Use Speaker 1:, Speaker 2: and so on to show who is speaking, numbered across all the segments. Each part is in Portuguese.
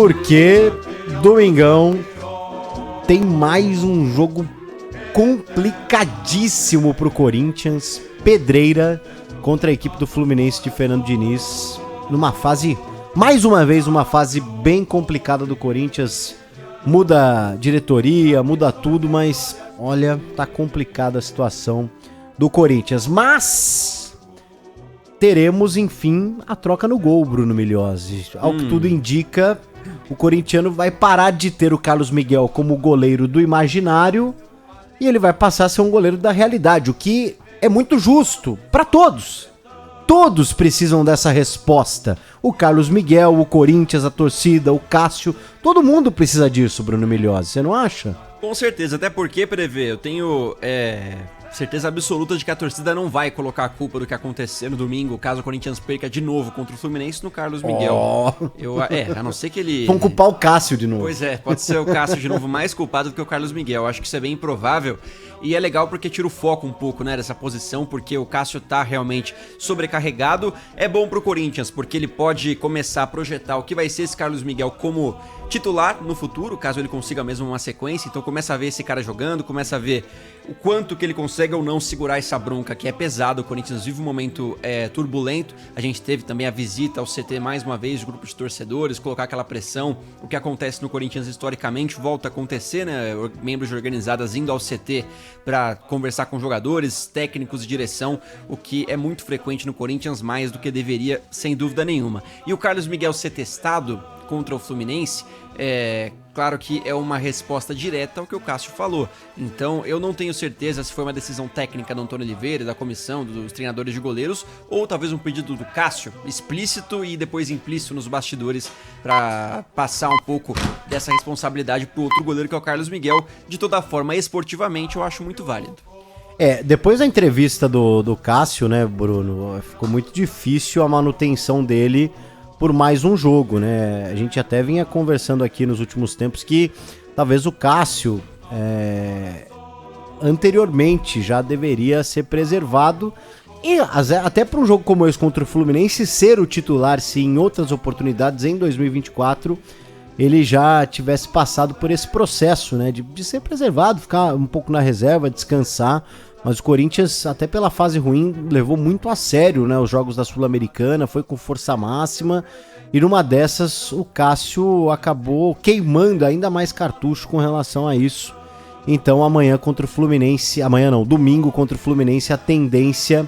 Speaker 1: Porque domingão tem mais um jogo complicadíssimo pro Corinthians. Pedreira contra a equipe do Fluminense de Fernando Diniz. Numa fase, mais uma vez, uma fase bem complicada do Corinthians. Muda diretoria, muda tudo, mas olha, tá complicada a situação do Corinthians. Mas teremos, enfim, a troca no gol, Bruno Milhozzi. Ao que tudo indica, o corintiano vai parar de ter o Carlos Miguel como goleiro do imaginário e ele vai passar a ser um goleiro da realidade, o que é muito justo para todos. Todos precisam dessa resposta. O Carlos Miguel, o Corinthians, a torcida, o Cássio, todo mundo precisa disso, Bruno Milhozzi, você não acha?
Speaker 2: Com certeza, até porque, Prevê, eu tenho certeza absoluta de que a torcida não vai colocar a culpa do que acontecer no domingo, caso o Corinthians perca de novo contra o Fluminense, no Carlos Miguel. A não ser que ele...
Speaker 1: Vão culpar o Cássio de novo.
Speaker 2: Pois é, pode ser o Cássio de novo mais culpado do que o Carlos Miguel. Acho que isso é bem improvável. E é legal porque tira o foco um pouco, né, dessa posição, porque o Cássio tá realmente sobrecarregado. É bom pro Corinthians, porque ele pode começar a projetar o que vai ser esse Carlos Miguel como titular no futuro, caso ele consiga mesmo uma sequência. Então começa a ver esse cara jogando, começa a ver o quanto que ele consegue ou não segurar essa bronca, que é pesado. O Corinthians vive um momento turbulento. A gente teve também a visita ao CT mais uma vez, de grupo de torcedores, colocar aquela pressão. O que acontece no Corinthians historicamente volta a acontecer, né? Membros de organizadas indo ao CT para conversar com jogadores, técnicos e direção, o que é muito frequente no Corinthians, mais do que deveria, sem dúvida nenhuma. E o Carlos Miguel ser testado contra o Fluminense, claro que é uma resposta direta ao que o Cássio falou. Então eu não tenho certeza se foi uma decisão técnica do Antônio Oliveira, da comissão, dos treinadores de goleiros, ou talvez um pedido do Cássio, explícito e depois implícito nos bastidores, para passar um pouco dessa responsabilidade pro outro goleiro, que é o Carlos Miguel. De toda forma, esportivamente, eu acho muito válido.
Speaker 1: Depois da entrevista do Cássio, né, Bruno, ficou muito difícil a manutenção dele por mais um jogo, né? A gente até vinha conversando aqui nos últimos tempos que talvez o Cássio anteriormente já deveria ser preservado e até para um jogo como esse contra o Fluminense ser o titular, se em outras oportunidades em 2024 ele já tivesse passado por esse processo, né, de ser preservado, ficar um pouco na reserva, descansar. Mas o Corinthians, até pela fase ruim, levou muito a sério, né, os jogos da Sul-Americana, foi com força máxima, e numa dessas o Cássio acabou queimando ainda mais cartucho com relação a isso. Então amanhã contra o Fluminense, domingo contra o Fluminense, a tendência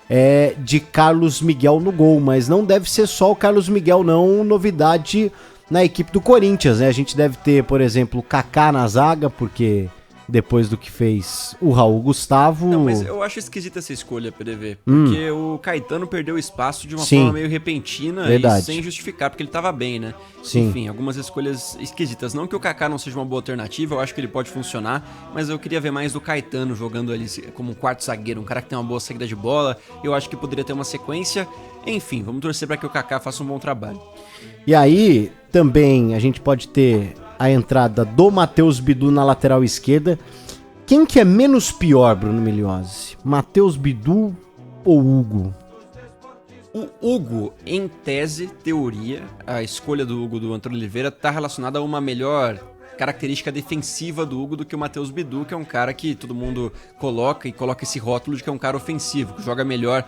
Speaker 1: é de Carlos Miguel no gol, mas não deve ser só o Carlos Miguel não, novidade na equipe do Corinthians, né? A gente deve ter, por exemplo, o Kaká na zaga, porque depois do que fez o Raul Gustavo...
Speaker 2: Não, mas eu acho esquisita essa escolha, PDV, porque o Caetano perdeu espaço de uma forma meio repentina. Verdade. E sem justificar, porque ele tava bem, né? Sim. Enfim, algumas escolhas esquisitas. Não que o Kaká não seja uma boa alternativa, eu acho que ele pode funcionar, mas eu queria ver mais do Caetano jogando ali como um quarto zagueiro, um cara que tem uma boa saída de bola. Eu acho que poderia ter uma sequência. Enfim, vamos torcer para que o Kaká faça um bom trabalho.
Speaker 1: E aí, também, a gente pode ter a entrada do Matheus Bidu na lateral esquerda. Quem que é menos pior, Bruno Milhozzi? Matheus Bidu ou Hugo?
Speaker 2: O Hugo, em tese, teoria, a escolha do Hugo do Antônio Oliveira está relacionada a uma melhor característica defensiva do Hugo do que o Matheus Bidu, que é um cara que todo mundo coloca esse rótulo de que é um cara ofensivo, que joga melhor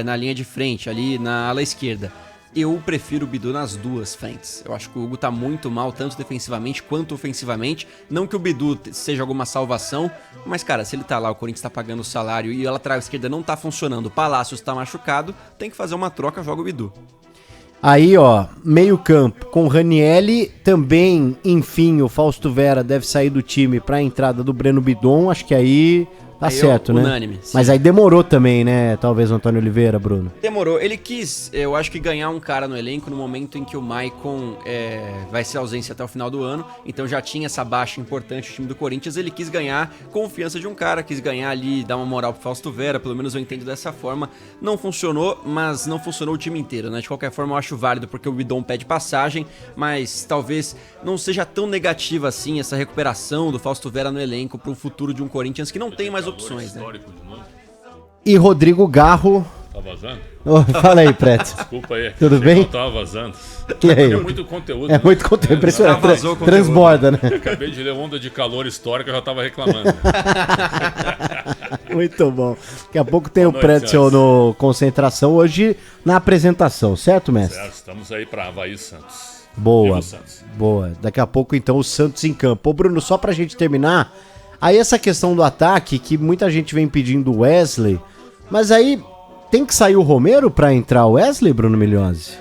Speaker 2: na linha de frente, ali na ala esquerda. Eu prefiro o Bidu nas duas frentes. Eu acho que o Hugo tá muito mal, tanto defensivamente quanto ofensivamente. Não que o Bidu seja alguma salvação, mas, cara, se ele tá lá, o Corinthians tá pagando o salário e a lateral esquerda não tá funcionando, o Palácios tá machucado, tem que fazer uma troca, joga o Bidu.
Speaker 1: Aí, ó, meio campo com Ranielli, também, enfim, o Fausto Vera deve sair do time pra entrada do Breno Bidon, acho que aí... Tá certo, né?
Speaker 2: Unânime. Sim.
Speaker 1: Mas aí demorou também, né? Talvez o Antônio Oliveira, Bruno.
Speaker 2: Demorou. Ele quis, eu acho que ganhar um cara no elenco no momento em que o Maicon vai ser ausência até o final do ano. Então já tinha essa baixa importante o time do Corinthians. Ele quis ganhar confiança de um cara, quis ganhar ali, dar uma moral pro Fausto Vera. Pelo menos eu entendo dessa forma. Não funcionou, mas não funcionou o time inteiro, né? De qualquer forma eu acho válido porque o Bidon pede passagem. Mas talvez não seja tão negativa assim essa recuperação do Fausto Vera no elenco pro futuro de um Corinthians que não tem mais opções, né?
Speaker 1: E Rodrigo Garro.
Speaker 3: Tá vazando?
Speaker 1: Fala aí, Preto.
Speaker 3: Desculpa aí.
Speaker 1: Tudo bem?
Speaker 3: Eu tava vazando.
Speaker 1: E aí?
Speaker 3: É muito conteúdo.
Speaker 1: É muito conteúdo, impressionante.
Speaker 2: Vazou conteúdo.
Speaker 1: Transborda, né?
Speaker 3: Acabei de ler onda de calor histórica, eu já tava reclamando.
Speaker 1: Muito bom. Daqui a pouco tem o
Speaker 3: noite,
Speaker 1: Pretzel
Speaker 3: senhores.
Speaker 1: no Concentração, hoje na apresentação, certo, mestre?
Speaker 3: Certo, estamos aí pra Avaí Santos.
Speaker 1: Boa,
Speaker 3: Viva Santos.
Speaker 1: boa. Daqui a pouco, então, o Santos em campo. Ô, Bruno, só pra gente terminar, aí essa questão do ataque, que muita gente vem pedindo o Wesley, mas aí tem que sair o Romero pra entrar o Wesley, Bruno Milhose?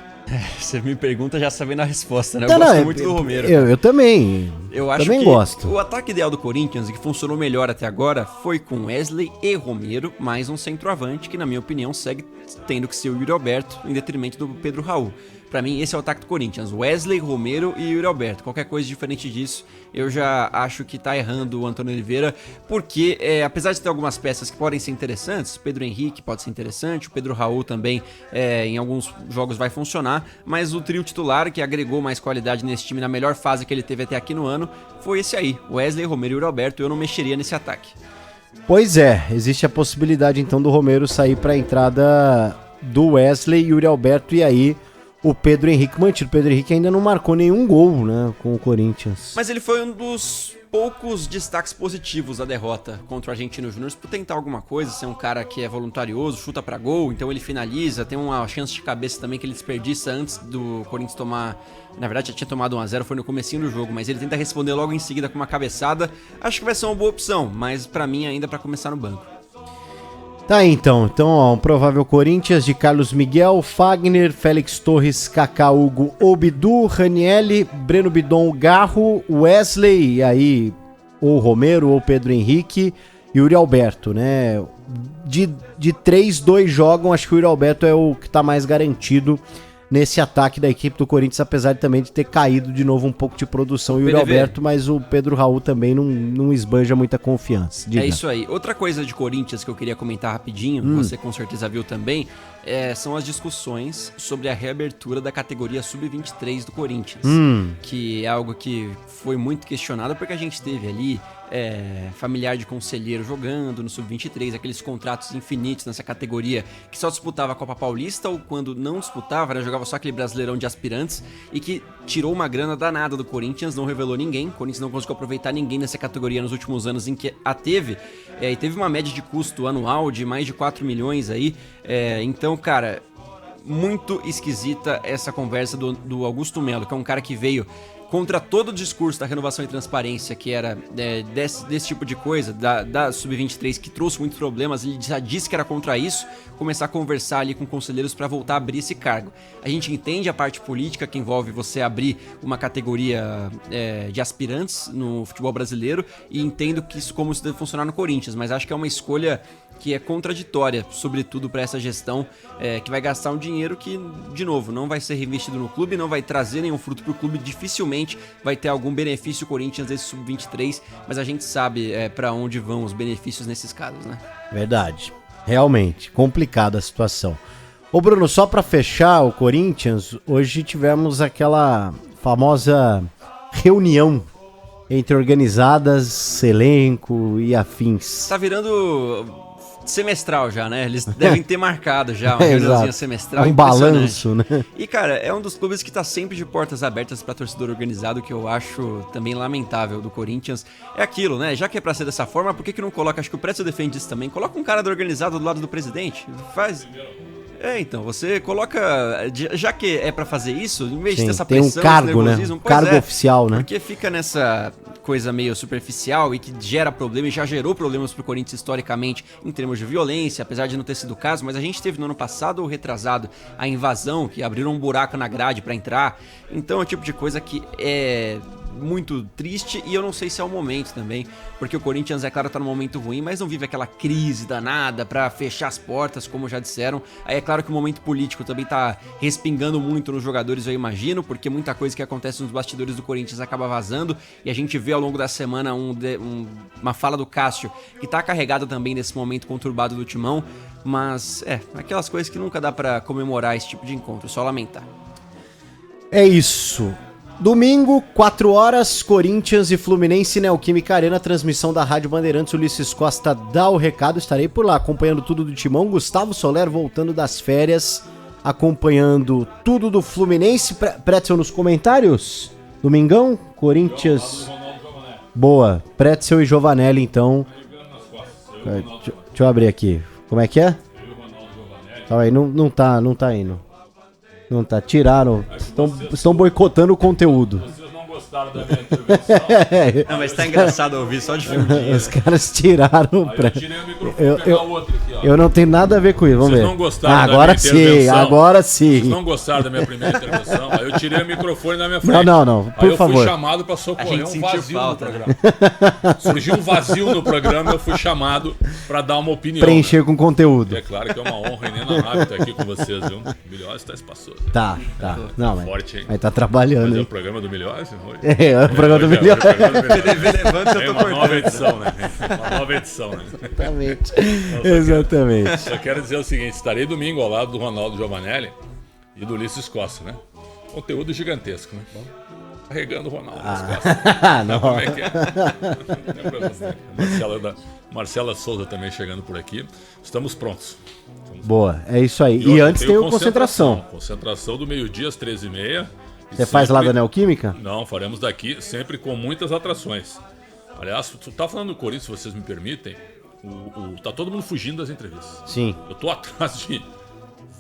Speaker 2: Você me pergunta já sabendo a resposta, né? Eu
Speaker 1: Não,
Speaker 2: gosto
Speaker 1: não,
Speaker 2: muito do Romero.
Speaker 1: Eu também.
Speaker 2: Eu acho
Speaker 1: também
Speaker 2: que
Speaker 1: gosto.
Speaker 2: o ataque ideal do Corinthians, e que funcionou melhor até agora, foi com Wesley e Romero, mais um centroavante, que na minha opinião segue tendo que ser o Yuri Alberto, em detrimento do Pedro Raul. Pra mim, esse é o ataque do Corinthians, Wesley, Romero e Yuri Alberto. Qualquer coisa diferente disso, eu já acho que tá errando o Antônio Oliveira, porque apesar de ter algumas peças que podem ser interessantes, Pedro Henrique pode ser interessante, o Pedro Raul também em alguns jogos vai funcionar, mas o trio titular que agregou mais qualidade nesse time na melhor fase que ele teve até aqui no ano, foi esse aí, Wesley, Romero e Yuri Alberto. Eu não mexeria nesse ataque.
Speaker 1: Pois é, existe a possibilidade então do Romero sair pra entrada do Wesley e Yuri Alberto, e aí o Pedro Henrique mantido. O Pedro Henrique ainda não marcou nenhum gol, né, com o Corinthians.
Speaker 2: Mas ele foi um dos poucos destaques positivos da derrota contra o Argentino Júnior por tentar alguma coisa, ser um cara que é voluntarioso, chuta pra gol, então ele finaliza, tem uma chance de cabeça também que ele desperdiça antes do Corinthians tomar, na verdade já tinha tomado 1-0, foi no comecinho do jogo, mas ele tenta responder logo em seguida com uma cabeçada. Acho que vai ser uma boa opção, mas pra mim ainda pra começar no banco.
Speaker 1: Tá aí, então, ó, um provável Corinthians de Carlos Miguel, Fagner, Félix Torres, Kaká, Hugo, Obidu, Ranielli, Breno Bidon, Garro, Wesley, e aí ou Romero ou Pedro Henrique e Yuri Alberto, né? De 3, 2 jogam, acho que o Yuri Alberto é o que tá mais garantido nesse ataque da equipe do Corinthians, apesar de também de ter caído de novo um pouco de produção o Yuri Alberto, mas o Pedro Raul também não esbanja muita confiança. Diga.
Speaker 2: É isso aí. Outra coisa de Corinthians que eu queria comentar rapidinho, você com certeza viu também, são as discussões sobre a reabertura da categoria Sub-23 do Corinthians, que é algo que foi muito questionado porque a gente teve ali familiar de conselheiro jogando no Sub-23, aqueles contratos infinitos nessa categoria que só disputava a Copa Paulista ou quando não disputava, né, jogava só aquele Brasileirão de aspirantes e que tirou uma grana danada do Corinthians, não revelou ninguém, o Corinthians não conseguiu aproveitar ninguém nessa categoria nos últimos anos em que a teve, e teve uma média de custo anual de mais de 4 milhões aí, então, cara, muito esquisita essa conversa do Augusto Melo, que é um cara que veio contra todo o discurso da renovação e transparência, que era desse tipo de coisa, da Sub-23, que trouxe muitos problemas. Ele já disse que era contra isso, começar a conversar ali com conselheiros para voltar a abrir esse cargo. A gente entende a parte política que envolve você abrir uma categoria de aspirantes no futebol brasileiro, e entendo que como isso deve funcionar no Corinthians, mas acho que é uma escolha que é contraditória, sobretudo para essa gestão, que vai gastar um dinheiro que, de novo, não vai ser reinvestido no clube, não vai trazer nenhum fruto para o clube, dificilmente vai ter algum benefício o Corinthians desse Sub-23, mas a gente sabe para onde vão os benefícios nesses casos, né?
Speaker 1: Verdade. Realmente, complicada a situação. Ô Bruno, só para fechar o Corinthians, hoje tivemos aquela famosa reunião entre organizadas, elenco e afins.
Speaker 2: Tá virando semestral já, né? Eles devem ter marcado já uma reuniãozinha semestral.
Speaker 1: Um balanço, né?
Speaker 2: E, cara, é um dos clubes que tá sempre de portas abertas pra torcedor organizado, que eu acho também lamentável do Corinthians. É aquilo, né? Já que é pra ser dessa forma, por que não coloca, acho que o Prédio defende isso também, coloca um cara do organizado do lado do presidente, faz... então, você coloca, já que é pra fazer isso, em vez de ter essa pressão,
Speaker 1: tem um cargo, né? Cargo oficial, né?
Speaker 2: Porque fica nessa coisa meio superficial e que gera problema, e já gerou problemas pro Corinthians historicamente em termos de violência, apesar de não ter sido o caso, mas a gente teve no ano passado ou retrasado a invasão, que abriram um buraco na grade pra entrar, então é o tipo de coisa que é muito triste, e eu não sei se é o momento também, porque o Corinthians, é claro, tá num momento ruim, mas não vive aquela crise danada pra fechar as portas, como já disseram. Aí é claro que o momento político também tá respingando muito nos jogadores, eu imagino, porque muita coisa que acontece nos bastidores do Corinthians acaba vazando, e a gente vê ao longo da semana uma fala do Cássio, que tá carregada também desse momento conturbado do Timão, mas aquelas coisas que nunca dá pra comemorar esse tipo de encontro, só lamentar.
Speaker 1: É isso. Domingo, 4 horas, Corinthians e Fluminense, Neoquímica Arena, transmissão da Rádio Bandeirantes. Ulisses Costa dá o recado, estarei por lá acompanhando tudo do Timão. Gustavo Soler voltando das férias, acompanhando tudo do Fluminense. Pretzel nos comentários? Domingão, Corinthians... Boa, Pretzel e Giovanelli, então. Deixa eu abrir aqui. Como é que é? Calma aí, não tá indo. Não tá, tiraram. Estão boicotando o conteúdo.
Speaker 3: Vocês não gostaram da minha intervenção?
Speaker 2: Não, mas tá engraçado ouvir só de filme.
Speaker 1: Os caras tiraram o
Speaker 3: Eu tirei o microfone e pegar o outro aqui, ó.
Speaker 1: Eu não tenho nada a ver com isso, vamos
Speaker 3: Vocês
Speaker 1: ver.
Speaker 3: não gostaram da
Speaker 1: Agora
Speaker 3: minha
Speaker 1: sim,
Speaker 3: intervenção?
Speaker 1: agora sim.
Speaker 3: Vocês não gostaram da minha primeira intervenção? Aí eu tirei o microfone na minha frente.
Speaker 1: Não, por
Speaker 3: Aí eu
Speaker 1: favor.
Speaker 3: fui chamado pra
Speaker 2: A
Speaker 3: socorrer
Speaker 2: gente
Speaker 3: um
Speaker 2: sentiu
Speaker 3: vazio
Speaker 2: falta,
Speaker 3: no programa. Surgiu um vazio no programa, eu fui chamado pra dar uma opinião.
Speaker 1: Preencher
Speaker 3: né?
Speaker 1: com conteúdo.
Speaker 3: É claro que é uma honra inenarrável estar aqui com vocês, viu? O Milhões tá espaçoso.
Speaker 1: Tá. Não,
Speaker 3: Forte, hein?
Speaker 1: mas tá trabalhando,
Speaker 3: Mas é o
Speaker 1: hein?
Speaker 3: programa do Milhões? Hoje?
Speaker 1: É o programa do
Speaker 3: Hoje
Speaker 1: Milhões.
Speaker 3: o programa do Milhões.
Speaker 2: TV levanta, eu
Speaker 3: É
Speaker 2: tô
Speaker 3: uma nova
Speaker 2: cortando.
Speaker 3: edição, né? Uma nova edição, né?
Speaker 1: Exatamente.
Speaker 3: Só quero dizer o seguinte, estarei domingo ao lado do Ronaldo Giovanelli e do Ulisses Costa, né? Conteúdo gigantesco, né? Carregando o Ronaldo nas costas.
Speaker 1: Não.
Speaker 3: Como é que é? Lembra você? Marcela Souza também chegando por aqui. Estamos prontos.
Speaker 1: Boa, é isso aí. E
Speaker 3: hoje
Speaker 1: antes tem o Concentração.
Speaker 3: Concentração do meio-dia às 13h30.
Speaker 1: Você faz lá da Neoquímica?
Speaker 3: Não, faremos daqui, sempre com muitas atrações. Aliás, tu tá falando do Corinthians, se vocês me permitem. Tá todo mundo fugindo das entrevistas.
Speaker 1: Sim.
Speaker 3: Eu tô atrás de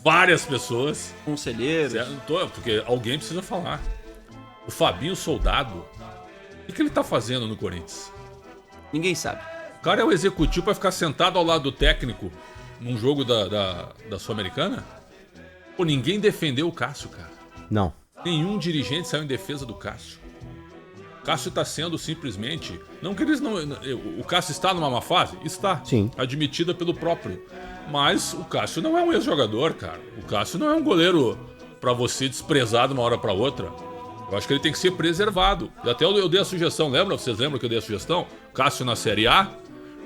Speaker 3: várias pessoas.
Speaker 2: Conselheiros.
Speaker 3: Certo? Porque alguém precisa falar. O Fabinho Soldado, o que ele tá fazendo no Corinthians?
Speaker 2: Ninguém sabe.
Speaker 3: O cara é o executivo pra ficar sentado ao lado do técnico num jogo da Sul-Americana? Pô, ninguém defendeu o Cássio, cara.
Speaker 1: Não.
Speaker 3: Nenhum dirigente saiu em defesa do Cássio. O Cássio está sendo simplesmente... Não que eles não... O Cássio está numa má fase? Está.
Speaker 1: Sim.
Speaker 3: Admitida pelo próprio. Mas o Cássio não é um ex-jogador, cara. O Cássio não é um goleiro pra você desprezar de uma hora pra outra. Eu acho que ele tem que ser preservado. E até eu dei a sugestão, lembra? Vocês lembram que eu dei a sugestão? Cássio na Série A,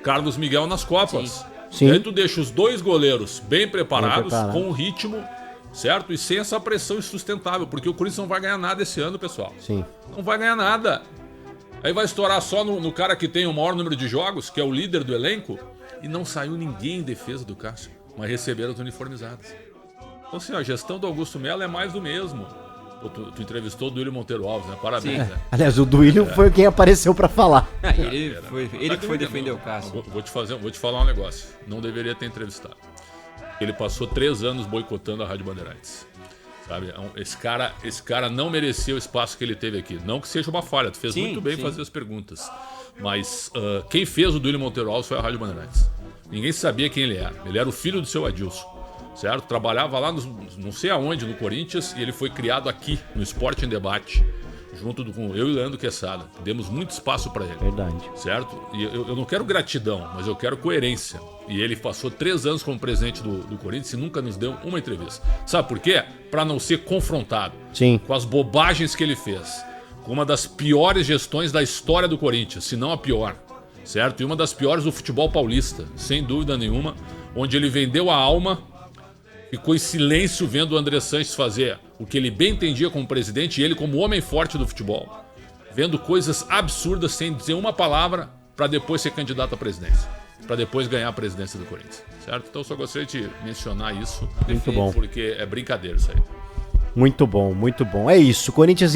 Speaker 3: Carlos Miguel nas Copas.
Speaker 1: Sim.
Speaker 3: E aí tu deixa os dois goleiros bem preparados,
Speaker 1: preparado.
Speaker 3: com um ritmo, certo? E sem essa pressão insustentável, porque o Corinthians não vai ganhar nada esse ano, pessoal.
Speaker 1: Sim.
Speaker 3: Não vai ganhar nada. Aí vai estourar só no cara que tem o maior número de jogos, que é o líder do elenco, e não saiu ninguém em defesa do Cássio, mas receberam os uniformizados. Então assim, a gestão do Augusto Melo é mais do mesmo. Pô, tu entrevistou o Duílio Monteiro Alves, né? Parabéns, né?
Speaker 1: Aliás, o Duílio foi quem apareceu pra falar.
Speaker 2: Ah, ele que foi defender o Cássio.
Speaker 3: Vou te falar um negócio. Não deveria ter entrevistado. Ele passou 3 anos boicotando a Rádio Bandeirantes. Sabe? Esse cara não merecia o espaço que ele teve aqui. Não que seja uma falha, tu fez muito bem fazer as perguntas. Mas quem fez o Duílio Monteiro Alves foi a Rádio Bandeirantes. Ninguém sabia quem ele era. Ele era o filho do seu Adilson. Certo? Trabalhava lá, não sei aonde, no Corinthians, e ele foi criado aqui, no Esporte em Debate, junto com eu e o Leandro Quesada. Demos muito espaço para ele.
Speaker 1: Verdade.
Speaker 3: Certo? E eu não quero gratidão, mas eu quero coerência. E ele passou 3 anos como presidente do Corinthians e nunca nos deu uma entrevista. Sabe por quê? Para não ser confrontado.
Speaker 1: Sim.
Speaker 3: Com as bobagens que ele fez. Com uma das piores gestões da história do Corinthians, se não a pior. Certo? E uma das piores do futebol paulista, sem dúvida nenhuma, onde ele vendeu a alma. Ficou em silêncio vendo o André Sanches fazer o que ele bem entendia como presidente e ele como homem forte do futebol. Vendo coisas absurdas sem dizer uma palavra para depois ser candidato à presidência. Para depois ganhar a presidência do Corinthians. Certo? Então eu só gostaria de mencionar isso.
Speaker 1: Muito bom.
Speaker 3: Porque é brincadeira isso aí.
Speaker 1: Muito bom, muito bom. É isso, Corinthians